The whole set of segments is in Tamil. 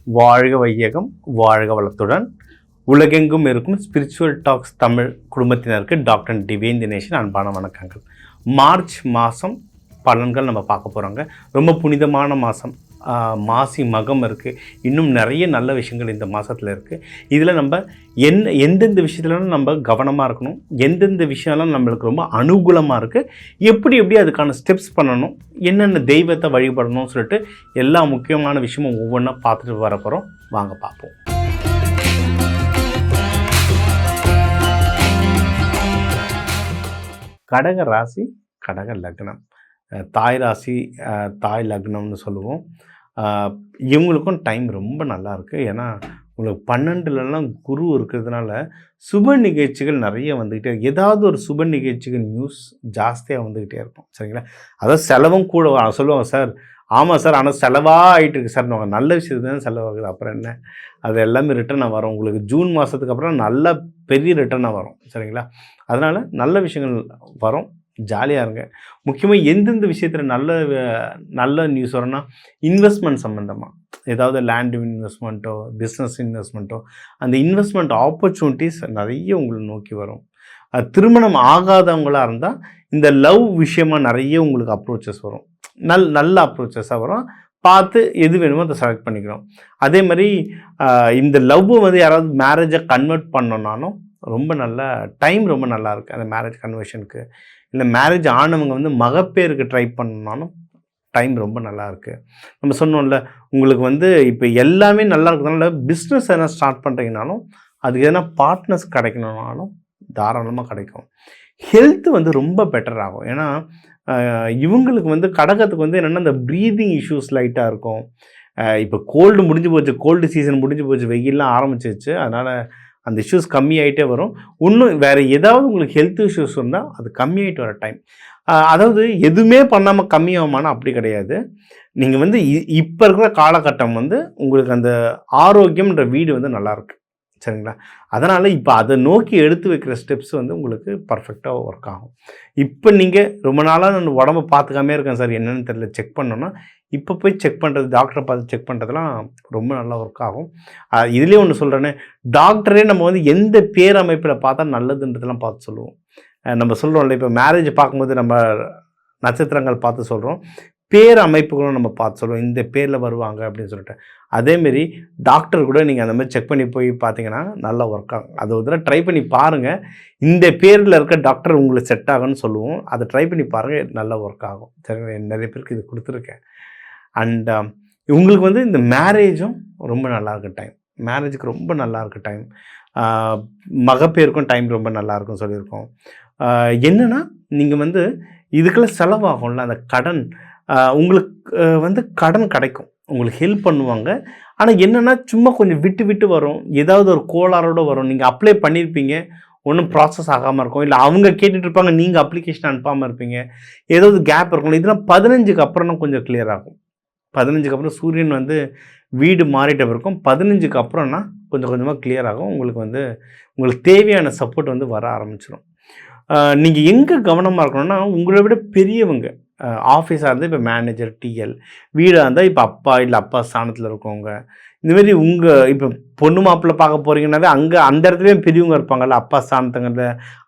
வாழ்க வையகம், வாழ்க வளத்துடன். உலகெங்கும் இருக்கும் ஸ்பிரிச்சுவல் டாக்ஸ் தமிழ் குடும்பத்தினருக்கு டாக்டர் டிவைன் தினேஷன் அன்பான வணக்கங்கள். மார்ச் மாதம் பலன்கள் நம்ம பார்க்க போகிறோங்க. ரொம்ப புனிதமான மாதம். மாசி மகம் இருக்குது. இன்னும் நிறைய நல்ல விஷயங்கள் இந்த மாதத்தில் இருக்குது. இதில் நம்ம எந்தெந்த விஷயத்துலலாம் நம்ம கவனமாக இருக்கணும், எந்தெந்த விஷயம்லாம் நம்மளுக்கு ரொம்ப அனுகூலமாக இருக்குது, எப்படி அதுக்கான ஸ்டெப்ஸ் பண்ணணும், என்னென்ன தெய்வத்தை வழிபடணும்னு சொல்லிட்டு எல்லா முக்கியமான விஷயமும் ஒவ்வொன்றா பார்த்துட்டு வர போகிறோம். வாங்க பார்ப்போம். கடக ராசி, கடக லக்னம், தாய் ராசி, தாய் லக்னம்னு சொல்லுவோம். இவங்களுக்கும் டைம் ரொம்ப நல்லா இருக்குது. ஏன்னா உங்களுக்கு 12லலாம் குரு இருக்கிறதுனால சுப நிகழ்ச்சிகள் நிறைய வந்துக்கிட்டே, ஏதாவது ஒரு சுப நிகழ்ச்சிகள் நியூஸ் ஜாஸ்தியாக வந்துக்கிட்டே இருக்கும். சரிங்களா? அதாவது செலவும் கூட சொல்லுவாங்க, சார் ஆமாம் சார், ஆனால் செலவாக ஆகிட்டு இருக்குது சார். நம்ம நல்ல விஷயத்துக்கு தான் செலவாகுது, அப்புறம் என்ன, அது எல்லாமே ரிட்டர்னாக வரும். உங்களுக்கு ஜூன் மாதத்துக்கு அப்புறம் நல்ல பெரிய ரிட்டர்னாக வரும். சரிங்களா? அதனால் நல்ல விஷயங்கள் வரும், ஜாலியாக இருங்க. முக்கியமாக எந்தெந்த விஷயத்தில் நல்ல நியூஸ் வரும்னா, இன்வெஸ்ட்மெண்ட் சம்மந்தமாக, ஏதாவது லேண்ட் இன்வெஸ்ட்மெண்ட்டோ பிஸ்னஸ் இன்வெஸ்ட்மெண்ட்டோ, அந்த இன்வெஸ்ட்மெண்ட் ஆப்பர்ச்சுனிட்டிஸ் நிறைய உங்களை நோக்கி வரும். திருமணம் ஆகாதவங்களாக இருந்தால் இந்த லவ் விஷயமாக நிறைய உங்களுக்கு அப்ரோச்சஸ் வரும். நல்ல அப்ரோச்சஸாக வரும். பார்த்து எது வேணுமோ அதை செலக்ட் பண்ணிக்கணும். அதே மாதிரி இந்த லவ் யாராவது மேரேஜை கன்வெர்ட் பண்ணோன்னாலும் ரொம்ப நல்ல டைம், ரொம்ப நல்லா இருக்குது அந்த மேரேஜ் கன்வர்ஷனுக்கு. இல்லை மேரேஜ் ஆனவங்க மகப்பேருக்கு ட்ரை பண்ணணுன்னாலும் டைம் ரொம்ப நல்லா இருக்குது. நம்ம சொன்னோம்ல, உங்களுக்கு இப்போ எல்லாமே நல்லா இருக்கிறதுனால பிஸ்னஸ் எதனா ஸ்டார்ட் பண்ணுறீங்கனாலும், அதுக்கு எதனா பார்ட்னர்ஸ் கிடைக்கணுன்னாலும் தாராளமாக கிடைக்கும். ஹெல்த்து ரொம்ப பெட்டர் ஆகும். ஏன்னா இவங்களுக்கு கடகத்துக்கு என்னென்னா, இந்த ப்ரீதிங் இஷ்யூஸ் லைட்டாக இருக்கும். இப்போ கோல்டு முடிஞ்சு போச்சு, கோல்டு சீசன் முடிஞ்சு போச்சு, வெயிலெலாம் ஆரம்பிச்சிருச்சு. அதனால் அந்த இஷ்யூஸ் கம்மியாகிட்டே வரும். இன்னும் வேறு ஏதாவது உங்களுக்கு ஹெல்த் இஷ்யூஸ் இருந்தால் அது கம்மியாகிட்டு வர டைம். அதாவது எதுவுமே பண்ணாமல் கம்மியாகுமானா அப்படி கிடையாது. நீங்கள் இப்போ இருக்கிற காலகட்டம் உங்களுக்கு அந்த ஆரோக்கியம்ன்ற வீடு நல்லாயிருக்கு. சரிங்களா? அதனால் இப்போ அதை நோக்கி எடுத்து வைக்கிற ஸ்டெப்ஸ் உங்களுக்கு பர்ஃபெக்டாக ஒர்க் ஆகும். இப்போ நீங்கள் ரொம்ப நாளாக நான் உடம்பை பார்த்துக்காமே இருக்கேன் சார், என்னென்னு தெரியல, செக் பண்ணோன்னா இப்போ போய் செக் பண்ணுறது, டாக்டரை பார்த்து செக் பண்ணுறதுலாம் ரொம்ப நல்லா ஒர்க் ஆகும். இதுலேயே ஒன்று சொல்கிறேன்னே, டாக்டரே நம்ம எந்த பேரமைப்பில் பார்த்தா நல்லதுன்றதெல்லாம் பார்த்து சொல்லுவோம். நம்ம சொல்கிறோம்ல, இப்போ மேரேஜ் பார்க்கும்போது நம்ம நட்சத்திரங்கள் பார்த்து சொல்கிறோம், பேர் அமைப்புகளும் நம்ம பார்த்து சொல்லுவோம், இந்த பேரில் வருவாங்க அப்படின்னு சொல்லிட்டு. அதேமாரி டாக்டர் கூட நீங்கள் அந்த மாதிரி செக் பண்ணி போய் பார்த்தீங்கன்னா நல்லா ஒர்க் ஆகும். அதை ஒரு தடவை ட்ரை பண்ணி பாருங்கள். இந்த பேரில் இருக்க டாக்டர் உங்களுக்கு செட் ஆகும்னு சொல்லுவோம், அதை ட்ரை பண்ணி பாருங்கள், நல்லா ஒர்க் ஆகும். சரி, நிறைய பேருக்கு இது கொடுத்துருக்கேன். அண்ட் உங்களுக்கு இந்த மேரேஜும் ரொம்ப நல்லா இருக்க டைம், மேரேஜுக்கு ரொம்ப நல்லா இருக்க டைம், மகப்பேருக்கும் டைம் ரொம்ப நல்லாயிருக்கும் சொல்லியிருக்கோம். என்னென்னா, நீங்கள் இதுக்கெல்லாம் செலவாகும்ல, அந்த கடன் உங்களுக்கு கடன் கிடைக்கும், உங்களுக்கு ஹெல்ப் பண்ணுவாங்க. ஆனால் என்னென்னா, சும்மா கொஞ்சம் விட்டு வரும், ஏதாவது ஒரு கோளாறோடு வரும். நீங்கள் அப்ளை பண்ணியிருப்பீங்க, ஒன்றும் ப்ராசஸ் ஆகாமல் இருக்கும், இல்லை அவங்க கேட்டுட்டு இருப்பாங்க, நீங்கள் அப்ளிகேஷன் அனுப்பாமல் இருப்பீங்க, ஏதாவது கேப் இருக்கும். இதெல்லாம் 15க்கு அப்புறம் கொஞ்சம் கிளியர் ஆகும். 15க்கு அப்புறம் சூரியன் வீடு மாறிட்ட பிறக்கும். 15க்கு அப்புறம்னா கொஞ்சம் கொஞ்சமாக கிளியர் ஆகும். உங்களுக்கு தேவையான சப்போர்ட் வர ஆரம்பிச்சிடும். நீங்கள் எங்கே கவனமாக இருக்கணும்னா, உங்களை விட பெரியவங்க, ஆஃபீஸாக இருந்தால் இப்போ மேனேஜர், டிஎல், வீடாக இருந்தால் இப்போ அப்பா இல்லை அப்பா ஸ்தானத்தில் இருக்கவங்க, இந்தமாரி இப்போ பொண்ணு மாப்பிள்ளை பார்க்க போகிறீங்கன்னாவே அங்கே அந்த இடத்துலையும் பெரியவங்க இருப்பாங்கள்ல, அப்பா ஸ்தானத்துங்கிற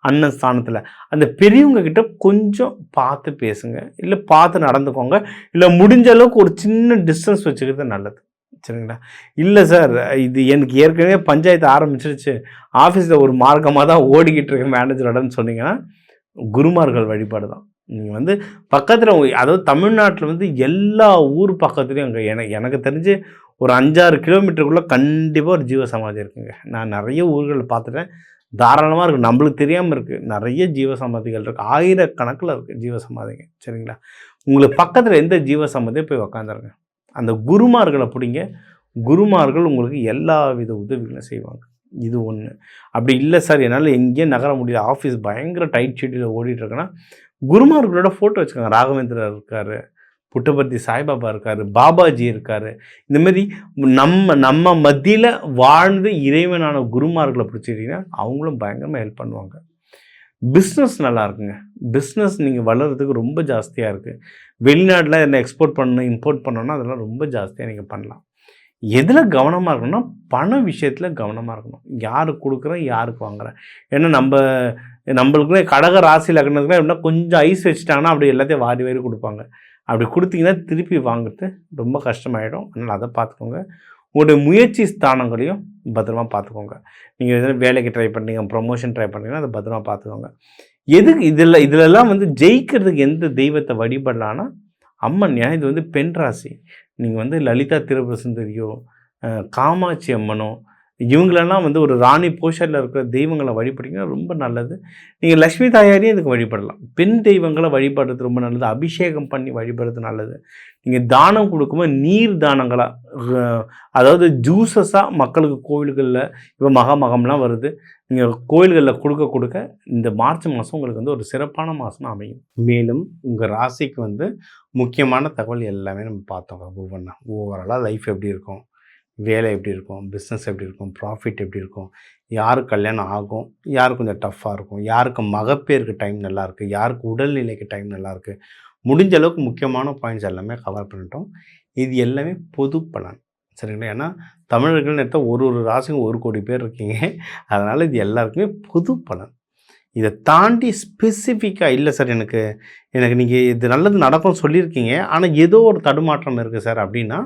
அண்ணன் ஸ்தானத்தில், அந்த பெரியவங்க கிட்ட கொஞ்சம் பார்த்து பேசுங்க, இல்லை பார்த்து நடந்துக்கோங்க, இல்லை முடிஞ்ச அளவுக்கு ஒரு சின்ன டிஸ்டன்ஸ் வச்சுக்கிறது நல்லது. சரிங்களா? இல்லை சார், இது எனக்கு ஏற்கனவே பஞ்சாயத்து ஆரம்பிச்சிருச்சு, ஆஃபீஸில் ஒரு மார்க்கமாக தான் ஓடிக்கிட்டு இருக்க மேனேஜரோடன்னு சொன்னீங்கன்னா, குருமார்கள் வழிபாடு தான். நீங்கள் பக்கத்தில், அதாவது தமிழ்நாட்டில் எல்லா ஊர் பக்கத்துலேயும் அங்கே எனக்கு தெரிஞ்சு ஒரு 5-6 கிலோமீட்டருக்குள்ளே கண்டிப்பாக ஒரு ஜீவசமாதி இருக்குங்க. நான் நிறைய ஊர்களில் பார்த்துட்டேன், தாராளமாக இருக்குது. நம்மளுக்கு தெரியாமல் இருக்குது, நிறைய ஜீவசமாதிகள் இருக்குது, ஆயிரக்கணக்கில் இருக்குது ஜீவசமாதிங்க. சரிங்களா? உங்களுக்கு பக்கத்தில் எந்த ஜீவசமாதியும் போய் உக்காந்துருங்க, அந்த குருமார்களை பிடிங்க. குருமார்கள் உங்களுக்கு எல்லா வித உதவிகளும் செய்வாங்க. இது ஒன்று. அப்படி இல்லை சார், என்னால் எங்கேயும் நகர முடியல, ஆஃபீஸ் பயங்கர டைட் ஷெட்யூலில் ஓடிட்டுருக்குன்னா, குருமார்களோட ஃபோட்டோ வச்சுக்கோங்க. ராகவேந்திரர் இருக்கார், புட்டபர்த்தி சாய்பாபா இருக்கார், பாபாஜி இருக்கார். இந்தமாரி நம்ம மத்தியில் வாழ்ந்து இறைவனான குருமார்களை பிடிச்சிட்டிங்கன்னா அவங்களும் பயங்கரமாக ஹெல்ப் பண்ணுவாங்க. பிஸ்னஸ் நல்லா இருக்குங்க. பிஸ்னஸ் நீங்கள் வளர்கிறதுக்கு ரொம்ப ஜாஸ்தியாக இருக்குது. வெளிநாட்டில் என்ன எக்ஸ்போர்ட் பண்ணணும், இம்போர்ட் பண்ணணும்னா அதெல்லாம் ரொம்ப ஜாஸ்தியாக நீங்கள் பண்ணலாம். எதில் கவனமாக இருக்கணும்னா பண விஷயத்தில் கவனமாக இருக்கணும். யாருக்கு கொடுக்குறேன், யாருக்கு வாங்குறேன். ஏன்னா நம்மளுக்குள்ளே கடக ராசி லக்னத்துக்குலாம் எப்படின்னா கொஞ்சம் ஐஸ் வச்சுட்டாங்கன்னா அப்படி எல்லாத்தையும் வாரி வாரி கொடுப்பாங்க. அப்படி கொடுத்தீங்கன்னா திருப்பி வாங்குறது ரொம்ப கஷ்டமாயிடும். அதனால் அதை பார்த்துக்கோங்க. உங்களுடைய முயற்சி ஸ்தானங்களையும் பத்திரமா பார்த்துக்கோங்க. நீங்கள் எதனா வேலைக்கு ட்ரை பண்ணுறீங்க, ப்ரொமோஷன் ட்ரை பண்ணுறீங்கன்னா அதை பத்திரமா பார்த்துக்கோங்க. எதுக்கு இதிலெல்லாம் ஜெயிக்கிறதுக்கு எந்த தெய்வத்தை வழிபடலான்னா அம்மன். ஏன் இது பெண் ராசி. நீங்கள் லலிதா திரிபுர சுந்தரியோ, காமாட்சி அம்மனோ, இவங்களெல்லாம் ஒரு ராணி போஷரில் இருக்கிற தெய்வங்களை வழிபட்டிங்கன்னா ரொம்ப நல்லது. நீங்கள் லக்ஷ்மி தாயாரையும் இதுக்கு வழிபடலாம். பெண் தெய்வங்களை வழிபடுறது ரொம்ப நல்லது. அபிஷேகம் பண்ணி வழிபடுறது நல்லது. நீங்கள் தானம் கொடுக்கும்போது நீர் தானங்களாக, அதாவது ஜூஸஸாக மக்களுக்கு கோவில்களில் இப்போ மகம்லாம் வருது. நீங்கள் கோயில்களில் கொடுக்க இந்த மார்ச் மாதம் உங்களுக்கு ஒரு சிறப்பான மாதம் அமையும். மேலும் உங்கள் ராசிக்கு முக்கியமான தகவல் எல்லாமே நம்ம பார்த்தோம். ஓவராலாக லைஃப் எப்படி இருக்கும், வேலை எப்படி இருக்கும், பிஸ்னஸ் எப்படி இருக்கும், ப்ராஃபிட் எப்படி இருக்கும், யாருக்கு கல்யாணம் ஆகும், யாருக்கு கொஞ்சம் டஃப்பாக இருக்கும், யாருக்கு மகப்பேருக்கு டைம் நல்லாயிருக்கு, யாருக்கு உடல்நிலைக்கு டைம் நல்லாயிருக்கு, முடிஞ்ச அளவுக்கு முக்கியமான பாயிண்ட்ஸ் எல்லாமே கவர் பண்ணிட்டோம். இது எல்லாமே பொது பலன், சரிங்களா? ஏன்னா தமிழர்கள்னு எடுத்தால் ஒரு ராசிக்கும் 1 கோடி பேர் இருக்கீங்க. அதனால் இது எல்லாருக்குமே பொது பலன். இதை தாண்டி ஸ்பெசிஃபிக்காக இல்லை சார், எனக்கு நீங்கள் இது நல்லது நடக்கும்னு சொல்லியிருக்கீங்க, ஆனால் ஏதோ ஒரு தடுமாற்றம் இருக்குது சார் அப்படின்னா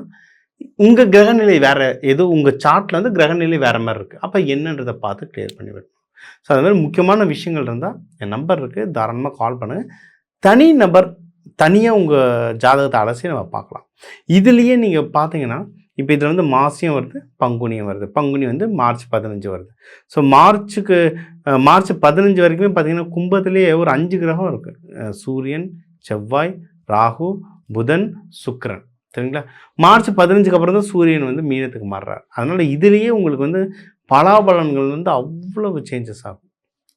உங்கள் கிரகநிலை வேறு, ஏதோ உங்கள் சார்ட்டில் கிரகநிலை வேறு மாதிரி இருக்குது. அப்போ என்னன்றதை பார்த்து கிளியர் பண்ணி விடணும். ஸோ அது மாதிரி முக்கியமான விஷயங்கள் இருந்தால் என் நம்பர் இருக்குது, தாராளமாக கால் பண்ணுங்கள். தனி நபர் தனியாக உங்கள் ஜாதகத்தை அலசி நம்ம பார்க்கலாம். இதுலேயே நீங்கள் பார்த்தீங்கன்னா இப்போ இதில் மாசியம் வருது, பங்குனியும் வருது. பங்குனி மார்ச் 15 வருது. ஸோ மார்ச் 15 வரைக்குமே பார்த்தீங்கன்னா கும்பத்திலேயே ஒரு 5 கிரகம் இருக்குது. சூரியன், செவ்வாய், ராகு, புதன், சுக்கிரன், சரிங்களா? மார்ச் 15க்கு அப்புறம் தான் சூரியன் மீனத்துக்கு மாறுறார். அதனால் இதுலேயே உங்களுக்கு பலாபலன்கள் அவ்வளவு சேஞ்சஸ் ஆகும்,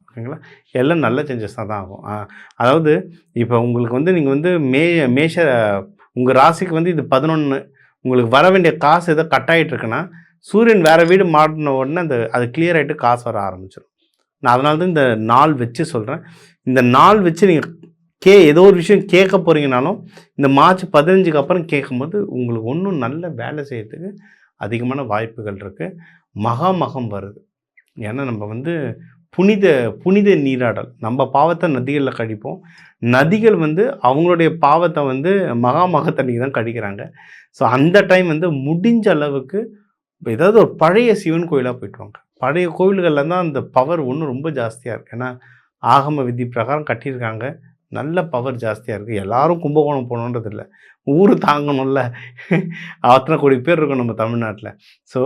ஓகேங்களா? எல்லாம் நல்ல சேஞ்சஸ் தான் ஆகும். அதாவது இப்போ உங்களுக்கு நீங்கள் மேஷ உங்கள் ராசிக்கு இது 11, உங்களுக்கு வர வேண்டிய காசு ஏதோ கட் ஆகிட்டு இருக்குன்னா சூரியன் வேறு வீடு மாட்டின உடனே அது கிளியர் ஆகிட்டு காசு வர ஆரம்பிச்சிடும். நான் அதனால தான் இந்த நாள் வச்சு சொல்கிறேன். இந்த நாள் வச்சு நீங்கள் ஏதோ ஒரு விஷயம் கேட்க போகிறீங்கனாலும் இந்த மார்ச் 15க்கு அப்புறம் கேட்கும்போது உங்களுக்கு ஒன்றும் நல்ல வேலை செய்யறதுக்கு அதிகமான வாய்ப்புகள் இருக்குது. மகம் வருது. ஏன்னா நம்ம புனித நீராடல், நம்ம பாவத்தை நதிகளில் கழிப்போம். நதிகள் அவங்களுடைய பாவத்தை மகத்தண்ணிக்கு தான் கழிக்கிறாங்க. ஸோ அந்த டைம் முடிஞ்ச அளவுக்கு ஏதாவது ஒரு பழைய சிவன் கோயிலாக போய்ட்டு வாங்க. பழைய கோயில்களில் தான் அந்த பவர் ரொம்ப ஜாஸ்தியாக இருக்குது. ஏன்னா ஆகம விதி பிரகாரம் கட்டியிருக்காங்க, நல்ல பவர் ஜாஸ்தியாக இருக்குது. எல்லோரும் கும்பகோணம் போகணுன்றது இல்லை, ஊர் தாங்கணும்ல, அத்தனை கோடி பேர் இருக்கும் நம்ம தமிழ்நாட்டில். ஸோ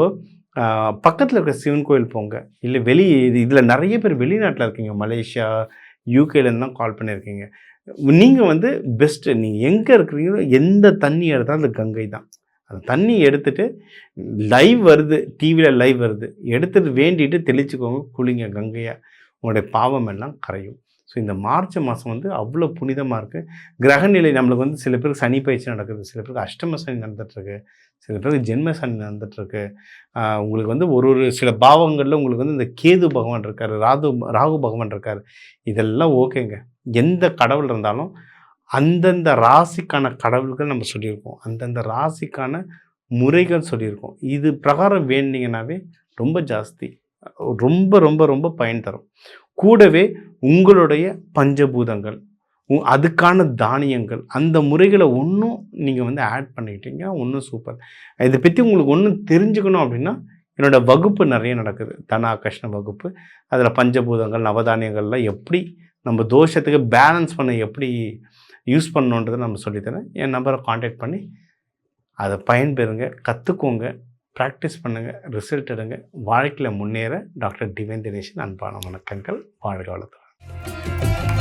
பக்கத்தில் இருக்கிற சிவன் கோயில் போங்க. இல்லை இதில் நிறைய பேர் வெளிநாட்டில் இருக்கீங்க, மலேசியா, யூகேலேருந்து தான் கால் பண்ணியிருக்கீங்க. நீங்கள் பெஸ்ட்டு, நீங்கள் எங்கே இருக்கிறீங்களோ எந்த தண்ணி எடுத்தாலும் அது கங்கை தான். அந்த தண்ணி எடுத்துகிட்டு லைவ் வருது, டிவியில் லைவ் வருது, எடுத்துகிட்டு வேண்டிட்டு தெளிச்சுக்கோங்க, குளிங்க கங்கையாக. உங்களுடைய பாவம் எல்லாம் கரையும். ஸோ இந்த மார்ச் மாதம் அவ்வளோ புனிதமாக இருக்குது. கிரகநிலை நம்மளுக்கு சில பேருக்கு சனி பயிற்சி நடக்குது, சில பேருக்கு அஷ்டம சனி நடந்துகிட்ருக்கு, சில பேருக்கு ஜென்ம சனி நடந்துகிட்ருக்கு. உங்களுக்கு ஒரு சில பாவங்களில் உங்களுக்கு இந்த கேது பகவான் இருக்கார், ராகு பகவான் இருக்கார். இதெல்லாம் ஓகேங்க. எந்த கடவுள் இருந்தாலும் அந்தந்த ராசிக்கான கடவுள்கள் நம்ம சொல்லியிருக்கோம், அந்தந்த ராசிக்கான முறைகள் சொல்லியிருக்கோம். இது பிரகாரம் வேண்டிங்கன்னாவே ரொம்ப ஜாஸ்தி, ரொம்ப ரொம்ப ரொம்ப பயன் தரும். கூடவே உங்களுடைய பஞ்சபூதங்கள், அதுக்கான தானியங்கள், அந்த முறைகளை ஒன்றும் நீங்கள் ஆட் பண்ணிக்கிட்டீங்க, ஒன்றும் சூப்பர். இதை பற்றி உங்களுக்கு ஒன்றும் தெரிஞ்சுக்கணும் அப்படின்னா என்னோடய வகுப்பு நிறைய நடக்குது, தனாகர்ஷ்ண வகுப்பு. அதில் பஞ்சபூதங்கள், நவதானியங்கள்லாம் எப்படி நம்ம தோஷத்துக்கு பேலன்ஸ் பண்ண எப்படி யூஸ் பண்ணணுன்றதை நம்ம சொல்லித்தரேன். என் நம்பரை காண்டாக்ட் பண்ணி அதை பயன்பெறுங்க, கற்றுக்கோங்க, ப்ராக்டிஸ் பண்ணுங்கள், ரிசல்ட் எடுங்க. வாழ்க்கையில் முன்னேற டாக்டர் டிவைன் தினேஷன் அன்பான வணக்கங்கள். வாழ்க வளத்துடன்.